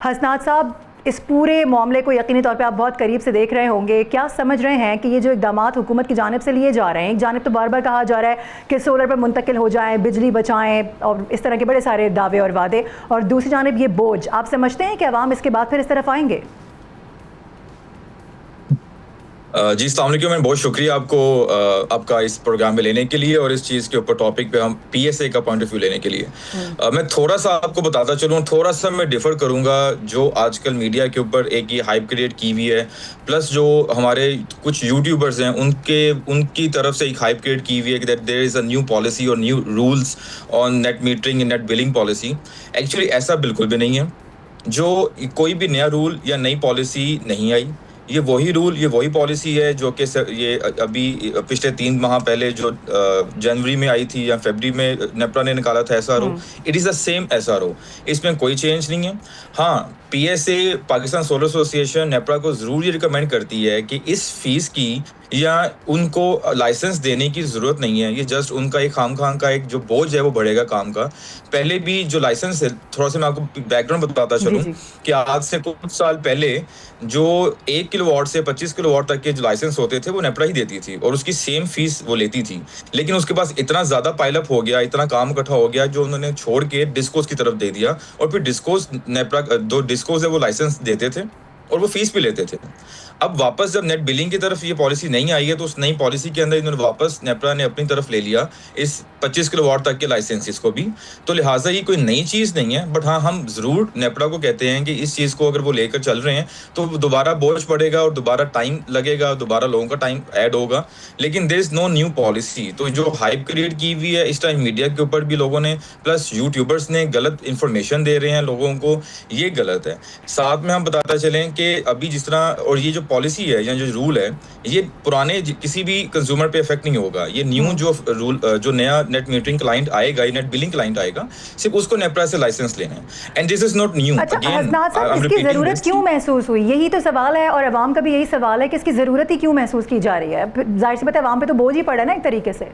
हसनात साहब, इस पूरे मामले को यकीनी तौर पे आप बहुत करीब से देख रहे होंगे। क्या समझ रहे हैं कि ये जो इक़दामात हुकूमत की जानिब से लिए जा रहे हैं, एक जानिब तो बार बार कहा जा रहा है कि सोलर पर मुंतकिल हो जाएं, बिजली बचाएं और इस तरह के बड़े सारे दावे और वादे, और दूसरी जानिब ये बोझ, आप समझते हैं कि अवाम इसके बाद फिर इस तरफ आएंगे? जी अस्सलाम वालेकुम। मैं बहुत शुक्रिया आपको आपका इस प्रोग्राम में लेने के लिए और इस चीज़ के ऊपर टॉपिक पे हम पीएसए का पॉइंट ऑफ व्यू लेने के लिए। मैं थोड़ा सा आपको बताता चलूँ, थोड़ा सा मैं डिफर करूँगा जो आजकल मीडिया के ऊपर एक ये हाइप क्रिएट की हुई है, प्लस जो हमारे कुछ यूट्यूबर्स हैं उनकी तरफ से एक हाइप क्रिएट की हुई है कि that there is a new policy और new rules on net metering and net billing policy. Actually ऐसा बिल्कुल भी नहीं है। जो कोई भी नया रूल या नई पॉलिसी नहीं आई। ये वही रूल, ये वही पॉलिसी है जो कि ये अभी पिछले 3 माह पहले जो जनवरी में आई थी या फरवरी में नेपरा ने निकाला था SRO. It is the same SRO, इसमें कोई चेंज नहीं है। हाँ, PSA Pakistan solar association NEPRA को ज़रूर ये रिकमेंड करती है कि इस फीस की या उनको लाइसेंस देने की ज़रूरत नहीं है। ये जस्ट उनका एक खामखा का एक जो बोझ है वो बढ़ेगा काम का। पहले भी जो लाइसेंस है, थोड़ा सा मैं आपको बैकग्राउंड बताता चलूँ कि आज से कुछ साल पहले जो 1 किलोवाट से 25 किलोवाट तक के जो लाइसेंस होते थे वो नेपरा ही देती थी और उसकी सेम फीस वो लेती थी। लेकिन उसके पास इतना ज़्यादा पाइलअप हो गया, इतना काम इकट्ठा हो गया, जो उन्होंने छोड़ के डिस्कोस की तरफ दे दिया और फिर डिस्कोस नेपरा दो डिस्कोस है वो लाइसेंस देते थे और वो फीस भी लेते थे। अब वापस जब नेट बिलिंग की तरफ ये पॉलिसी नहीं आई है तो उस नई पॉलिसी के अंदर इन्होंने वापस नेपरा ने अपनी तरफ ले लिया इस 25 किलोवाट तक के लाइसेंसेस को भी। तो लिहाजा ये कोई नई चीज़ नहीं है, बट हाँ, हम ज़रूर नेपरा को कहते हैं कि इस चीज़ को अगर वो लेकर चल रहे हैं तो दोबारा बोझ पड़ेगा और दोबारा टाइम लगेगा, दोबारा लोगों का टाइम ऐड होगा, लेकिन there is no new policy. तो जो हाइप क्रिएट की हुई है इस टाइम मीडिया के ऊपर भी लोगों ने, प्लस यूट्यूबर्स ने गलत इन्फॉर्मेशन दे रहे हैं लोगों को, ये गलत है। साथ में हम बताते चलें कि अभी जिस तरह और ये जो पॉलिसी है या जो रूल है ये पुराने किसी भी कंज्यूमर पे इफेक्ट नहीं होगा। ये न्यू जो रूल जो नया नेट मीटरिंग क्लाइंट आएगा, ये नेट बिलिंग क्लाइंट आएगा, सिर्फ उसको नेपरा से लाइसेंस लेना है and this is not new. अच्छा हसनात साहब, इसकी जरूरत क्यों महसूस हुई? यही तो सवाल है और अवाम का भी यही सवाल है कि इसकी जरूरत ही क्यों महसूस की जा रही है? जाहिर सी बात है अवाम पे तो बोझ ही पड़ा ना एक तरीके से।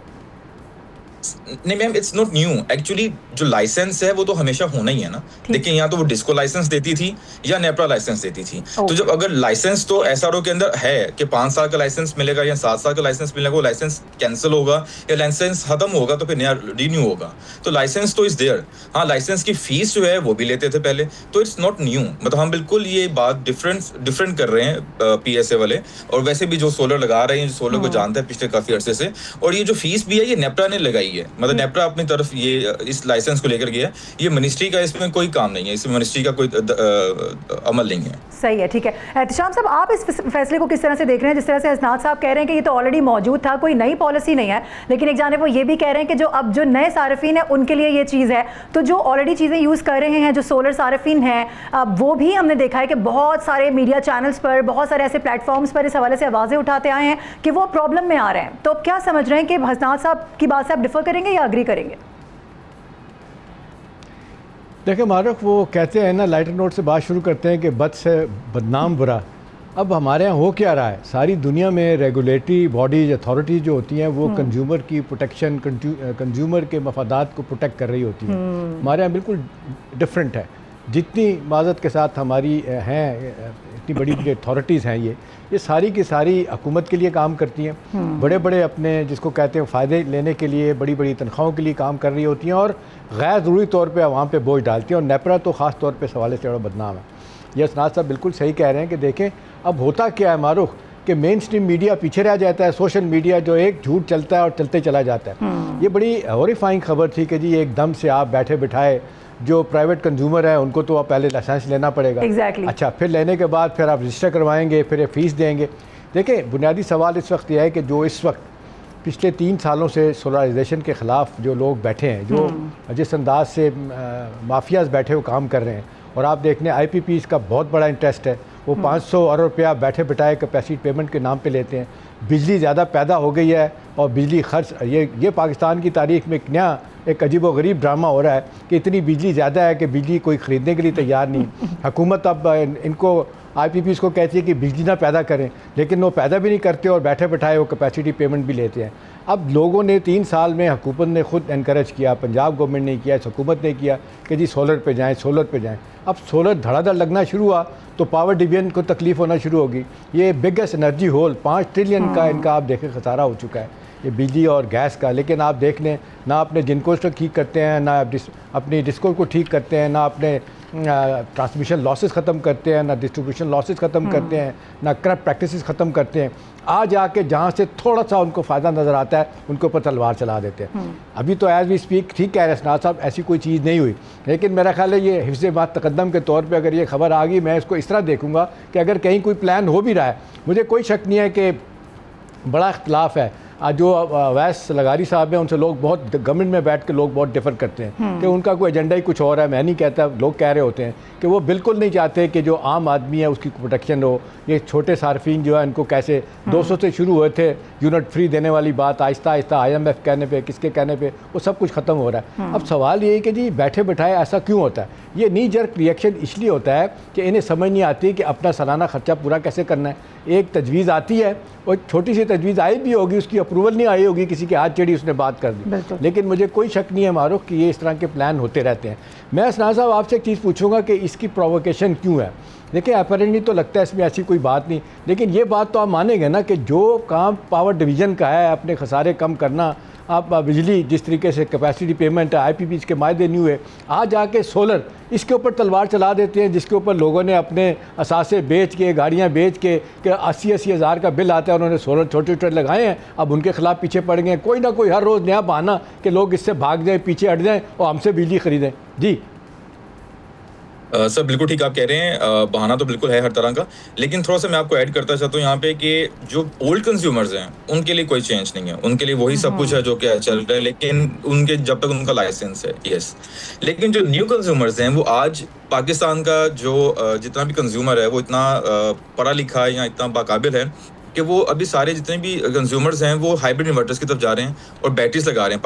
नहीं ma'am, it's not new. Actually जो लाइसेंस है वो तो हमेशा होना ही है ना। देखिए यहाँ तो वो डिस्को लाइसेंस देती थी या नेपरा लाइसेंस देती थी। तो जब अगर लाइसेंस तो एसआरओ के अंदर है कि 5 साल का लाइसेंस मिलेगा या 7 साल का लाइसेंस मिलेगा, वो लाइसेंस कैंसिल होगा या लाइसेंस खत्म होगा तो फिर नया रिन्यू होगा। तो लाइसेंस तो इज देयर। हाँ, लाइसेंस की फीस जो है वो भी लेते थे पहले, तो इट्स नॉट न्यू। मतलब हम बिल्कुल ये बात डिफरेंट कर रहे हैं पीएसए वाले, और वैसे भी जो सोलर लगा रहे हैं, जो सोलर को जानते हैं पिछले काफी अरसे से, और ये जो फीस भी है ये नेपरा ने लगाई है। मतलब नेपरा अपनी तरफ ये इस लाइसेंस को लेकर गया, ये मिनिस्ट्री का इसमें कोई काम नहीं है, इसमें मिनिस्ट्री का कोई अमल नहीं है। सही है, ठीक है। एहतशाम साहब, आप इस फैसले को किस तरह से देख रहे हैं? जिस तरह से हसनात साहब कह रहे हैं कि ये तो ऑलरेडी मौजूद था, कोई नई पॉलिसी नहीं है, लेकिन एक जानिब वो ये भी कह रहे हैं कि जो अब जो नए सार्फिन है उनके लिए ये चीज़ है, तो जो ऑलरेडी चीज़ें यूज़ कर रहे हैं, जो सोलर सार्फिन हैं, वो भी हमने देखा है कि बहुत सारे मीडिया चैनल्स पर, बहुत सारे ऐसे प्लेटफॉर्म्स पर इस हवाले से आवाज़ें उठाते आए हैं कि वो प्रॉब्लम में आ रहे हैं। तो अब क्या समझ रहे हैं कि हसनात साहब की बात से आप डिफर करेंगे या अग्री करेंगे? देखिए मारूफ, वो कहते हैं ना, लाइटर नोट से बात शुरू करते हैं कि बद से बदनाम बुरा। अब हमारे यहाँ हो क्या रहा है? सारी दुनिया में रेगुलेटरी बॉडीज, अथॉरिटीज़ जो होती हैं वो कंज्यूमर की प्रोटेक्शन, कंज्यूमर के मफादात को प्रोटेक्ट कर रही होती हैं। हमारे यहाँ बिल्कुल डिफरेंट है। जितनी माजत के साथ हमारी हैं, इतनी बड़ी बड़ी अथॉरिटीज़ हैं, ये सारी की सारी हुकूमत के लिए काम करती हैं। बड़े बड़े अपने जिसको कहते हैं फ़ायदे लेने के लिए बड़ी बड़ी तनख्वाहों के लिए काम कर रही होती हैं और गैर ज़रूरी तौर पे वहाँ पे बोझ डालती हैं। और नेपरा तो ख़ास तौर पे इस हवाले से बड़ा बदनाम है। ये हसनात साहब बिल्कुल सही कह रहे हैं कि देखें अब होता क्या है मारूफ, कि मेन स्ट्रीम मीडिया पीछे रह जाता है। सोशल मीडिया जो एक झूठ चलता है और चलते चला जाता है। ये बड़ी हॉरिफाइंग खबर थी कि जी एकदम से आप बैठे बिठाए जो प्राइवेट कंज्यूमर है उनको तो आप पहले लाइसेंस लेना पड़ेगा। अच्छा, फिर लेने के बाद फिर आप रजिस्टर करवाएंगे, फिर ये फ़ीस देंगे। देखिए बुनियादी सवाल इस वक्त यह है कि जो इस वक्त पिछले 3 सालों से सोलराइजेशन के ख़िलाफ़ जो लोग बैठे हैं, जो जिस अंदाज से माफियाज बैठे हुए काम कर रहे हैं, और आप देख लें IPPs का बहुत बड़ा इंटरेस्ट है। वो 500 अरब रुपया बैठे बिठाए कैपेसिटी पेमेंट के नाम पे लेते हैं। बिजली ज़्यादा पैदा हो गई है और बिजली खर्च, ये पाकिस्तान की तारीख में एक नया एक अजीबोगरीब ड्रामा हो रहा है कि इतनी बिजली ज़्यादा है कि बिजली कोई ख़रीदने के लिए तैयार नहीं। हुकूमत अब इनको IPPs को कहती है कि बिजली ना पैदा करें, लेकिन वो पैदा भी नहीं करते और बैठे बैठाए वो कैपेसिटी पेमेंट भी लेते हैं। अब लोगों ने 3 साल में हुकूमत ने खुद इनकरेज किया, पंजाब गवर्नमेंट ने किया, इस हुकूमत ने किया कि जी सोलर पे जाएं, सोलर पे जाएं। अब सोलर धड़ाधड़ लगना शुरू हुआ तो पावर डिवीजन को तकलीफ़ होना शुरू होगी। ये बिगेस्ट एनर्जी होल 5 ट्रिलियन का इनका आप देखें खसारा हो चुका है, ये बिजली और गैस का। लेकिन आप देख लें, ना अपने जिनको ठीक करते हैं, ना अपनी डिस्को को ठीक करते हैं, ना अपने ट्रांसमिशन लॉसेस ख़त्म करते हैं, ना डिस्ट्रीब्यूशन लॉसेस ख़त्म करते हैं, ना करप्ट प्रैक्टिसेस ख़त्म करते हैं। आज आके जहाँ से थोड़ा सा उनको फ़ायदा नज़र आता है उनके ऊपर तलवार चला देते हैं। अभी तो एज़ वी स्पीक ठीक कह रहे हैं सनात साहब, ऐसी कोई चीज़ नहीं हुई, लेकिन मेरा ख्याल है ये हिफ्ज़ बात तकद्दम के तौर पे अगर ये खबर आ गई, मैं इसको इस तरह देखूँगा कि अगर कहीं कोई प्लान हो भी रहा है, मुझे कोई शक नहीं है कि बड़ा इख्तलाफ है। आज जो अवैस लगारी साहब हैं उनसे लोग बहुत गवर्नमेंट में बैठ के लोग बहुत डिफ़र करते हैं कि उनका कोई एजेंडा ही कुछ और है। मैं नहीं कहता, लोग कह रहे होते हैं कि वो बिल्कुल नहीं चाहते कि जो आम आदमी है उसकी प्रोटेक्शन हो। ये छोटे सार्फिन जो है इनको कैसे 200 से शुरू हुए थे यूनिट फ्री देने वाली बात, आहिस्ता आहिस्ता IMF कहने पे, किसके कहने पे वो सब कुछ ख़त्म हो रहा है। अब सवाल ये है कि जी बैठे बैठाए ऐसा क्यों होता है? ये नी जर्क रिएक्शन इसलिए होता है कि इन्हें समझ नहीं आती कि अपना सालाना ख़र्चा पूरा कैसे करना है। एक तजवीज़ आती है और छोटी सी तजवीज़ आई भी होगी, उसकी अप्रूवल नहीं आई होगी, किसी के हाथ चढ़ी उसने बात कर दी, लेकिन मुझे कोई शक नहीं है मारूफ कि ये इस तरह के प्लान होते रहते हैं। मैं सनात साहब आपसे एक चीज़ पूछूंगा कि इसकी प्रोवोकेशन क्यों है? देखिए अपेरेंटली तो लगता है इसमें ऐसी कोई बात नहीं, लेकिन ये बात तो आप मानेंगे ना कि जो काम पावर डिवीज़न का है, अपने खसारे कम करना, आप बिजली जिस तरीके से कैपेसिटी पेमेंट है, IPPs के मायदे नहीं हुए, आज आके सोलर इसके ऊपर तलवार चला देते हैं, जिसके ऊपर लोगों ने अपने असासे बेच के, गाड़ियां बेच के 80-80 हज़ार का बिल आता है, उन्होंने सोलर छोटे छोटे लगाए हैं, अब उनके खिलाफ पीछे पड़ गए। कोई ना कोई हर रोज़ नया बहाना कि लोग इससे भाग जाएँ, पीछे हट जाएँ और हमसे बिजली ख़रीदें। जी सर बिल्कुल ठीक आप कह रहे हैं, बहाना तो बिल्कुल है हर तरह का, लेकिन थोड़ा सा मैं आपको ऐड करता चाहता हूँ यहाँ पे कि जो ओल्ड कंज्यूमर्स हैं उनके लिए कोई चेंज नहीं है, उनके लिए वही सब कुछ है जो क्या चल रहा है, लेकिन उनके जब तक उनका लाइसेंस है, यस। लेकिन जो न्यू कंज्यूमर्स हैं वो आज पाकिस्तान का जो जितना भी कंज्यूमर है वो इतना पढ़ा लिखा है या इतना बाकाबिल है कि वो अभी सारे जितने भी कंज्यूमर्स हैं वो हाइब्रिड इन्वर्टर्स की तरफ जा रहे हैं और बैटरीज लगा रहे हैं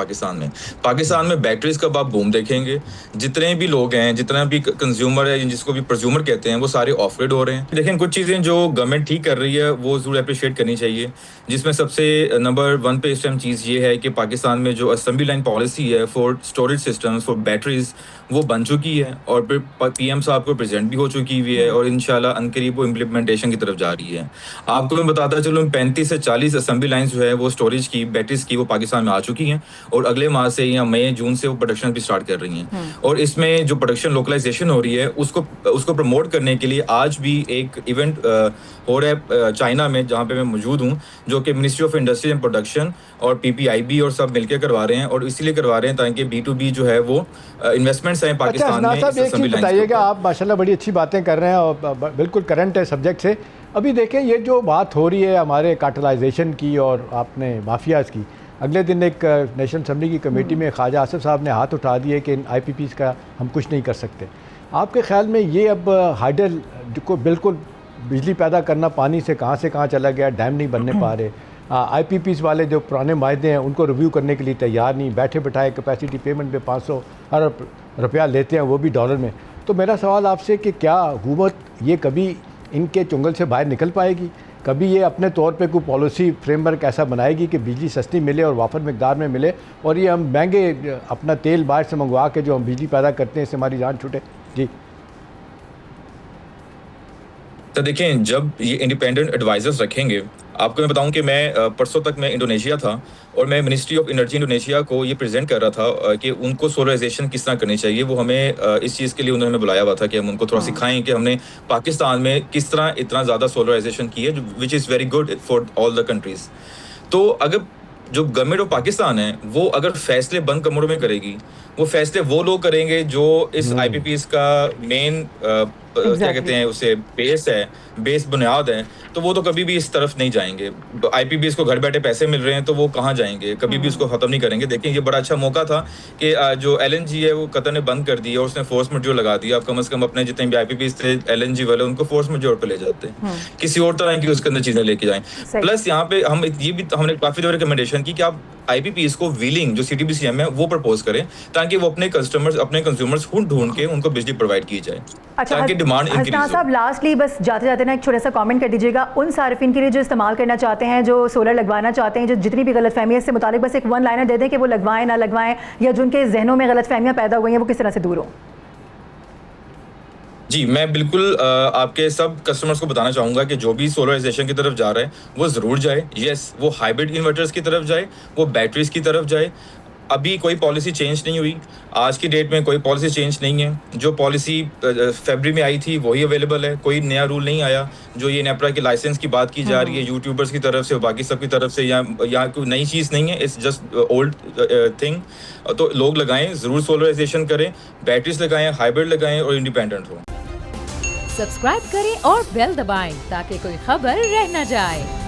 पाकिस्तान में बैटरीज का आप बूम देखेंगे। जितने भी लोग हैं, जितना भी कंज्यूमर है, जिसको भी प्रज्यूमर कहते हैं, वो सारे ऑफ ग्रिड हो रहे हैं। लेकिन कुछ चीज़ें जो गवर्नमेंट ठीक कर रही है वो जरूर अप्रिशिएट करनी चाहिए, जिसमें सबसे नंबर 1 पे इस टाइम चीज़ ये है कि पाकिस्तान में जो असेंबली लाइन पॉलिसी है for storage systems for batteries वो बन चुकी है और फिर PM साहब को प्रेजेंट भी हो चुकी हुई है और इंशाल्लाह अनकरीब वो इम्प्लीमेंटेशन की तरफ जा रही है। आपको मैं बताता चलूँ 35 से 40 असेंबली लाइंस जो है वो स्टोरेज की, बैटरीज की, वो पाकिस्तान में आ चुकी हैं और अगले माह से या मई जून से वो प्रोडक्शन भी स्टार्ट कर रही हैं। और इसमें जो प्रोडक्शन लोकलाइजेशन हो रही है उसको प्रमोट करने के लिए आज भी एक इवेंट हो रहा है चाइना में, जहाँ पे मैं मौजूद हूँ, जो कि ministry of industry and production और PPIB और सब मिलकर करवा रहे हैं और इसीलिए करवा रहे हैं ताकि B2B जो है वो इन्वेस्टमेंट्स हैं पाकिस्तान में। अच्छा, एक चीज़ बताइएगा, आप माशाल्लाह बड़ी अच्छी बातें कर रहे हैं और बिल्कुल करंट है सब्जेक्ट से। अभी देखें ये जो बात हो रही है हमारे कार्टलाइजेशन की और आपने माफियाज़ की, अगले दिन एक नेशनल असम्बली की कमेटी में ख्वाजा आसिफ साहब ने हाथ उठा दिए कि इन IPPs का हम कुछ नहीं कर सकते। आपके ख्याल में ये अब हाइडल को बिल्कुल बिजली पैदा करना पानी से कहाँ चला गया, डैम नहीं बनने पा रहे, IPPs वाले जो पुराने मायदे हैं उनको रिव्यू करने के लिए तैयार नहीं, बैठे बैठाए कैपेसिटी पेमेंट पे 500 अरब रुपया लेते हैं, वो भी डॉलर में। तो मेरा सवाल आपसे कि क्या हुकूमत ये कभी इनके चुंगल से बाहर निकल पाएगी? कभी ये अपने तौर पे कोई पॉलिसी फ्रेमवर्क ऐसा बनाएगी कि बिजली सस्ती मिले और वाफर मकदार में मिले और ये हम महंगे अपना तेल बाहर से मंगवा के जो हम बिजली पैदा करते हैं इससे हमारी जान छूटे? जी तो देखें, जब ये इंडिपेंडेंट एडवाइजर्स रखेंगे, आपको मैं बताऊं कि मैं परसों तक मैं इंडोनेशिया था और मैं मिनिस्ट्री ऑफ एनर्जी इंडोनेशिया को ये प्रेजेंट कर रहा था कि उनको सोलराइजेशन किस तरह करनी चाहिए। वो हमें इस चीज़ के लिए उन्होंने हमें बुलाया हुआ था कि हम उनको थोड़ा सिखाएं कि हमने पाकिस्तान में किस तरह इतना ज़्यादा सोलराइजेशन की है, which is very good for all the countries. तो अगर जो गवर्नमेंट ऑफ पाकिस्तान है वो अगर फैसले बंद कमरों में करेगी, वो फैसले वो लोग करेंगे जो इस IPPs का मेन क्या कहते हैं उसे बेस बुनियाद है, तो वो तो कभी भी इस तरफ नहीं जाएंगे। आईपीबीएस को घर बैठे पैसे मिल रहे हैं तो वो कहाँ जाएंगे, कभी भी उसको खत्म नहीं करेंगे। देखिए ये बड़ा अच्छा मौका था कि जो एलएनजी है वो कतर ने बंद कर दी और उसने फोर्स मेजोर लगा दिया। अब कम से कम अपने जितने भी आईपीबीएस थे एलएनजी वाले उनको फोर्स मेजोर पे ले जाते हैं, किसी और तरह की उसके अंदर चीजें लेके जाएं। प्लस यहाँ पे हमने काफी दफा रिकमेंडेशन की कि आप आईपीपीएस को व्हीलिंग जो सीटीबीसीएम है वो प्रपोज करें, ताकि वो अपने कंज्यूमर्स ढूंढ के उनको बिजली प्रोवाइड की जाए, ताकि डिमांड इंक्रीज हो। साहब लास्टली बस जाते जाते ना एक छोटा सा कमेंट कर दीजिएगा उन सार्फिन के लिए जो इस्तेमाल करना चाहते हैं, जो सोलर लगवाना चाहते हैं, जो जितनी भी गलतफहमी है इससे मुतालिक बस एक वन लाइनर दे दें कि वो लगवाएं ना लगवाएं, या जो उनके जहनों में गलतफहमियां पैदा हो गई हैं वो किस तरह से दूर हो। जी, मैं बिल्कुल आपके सब कस्टमर्स को बताना चाहूँगा कि जो भी सोलराइजेशन की तरफ जा रहा है वो ज़रूर जाए। यस, वो हाइब्रिड इन्वर्टर्स की तरफ जाए, वो बैटरीज की तरफ जाए। अभी कोई पॉलिसी चेंज नहीं हुई, आज की डेट में कोई पॉलिसी चेंज नहीं है। जो पॉलिसी फरवरी में आई थी वही अवेलेबल है, कोई नया रूल नहीं आया। जो ये नेपरा के लाइसेंस की बात की जा रही है यूट्यूबर्स की तरफ से, बाकी सब की तरफ से, या कोई नई चीज़ नहीं है, इट्स जस्ट ओल्ड थिंग। तो लोग लगाएं, ज़रूर सोलराइजेशन करें, बैटरीज लगाएं, हाइब्रिड लगाएं और इंडिपेंडेंट हो। सब्सक्राइब करें और बेल दबाएं ताकि कोई खबर रह न जाए।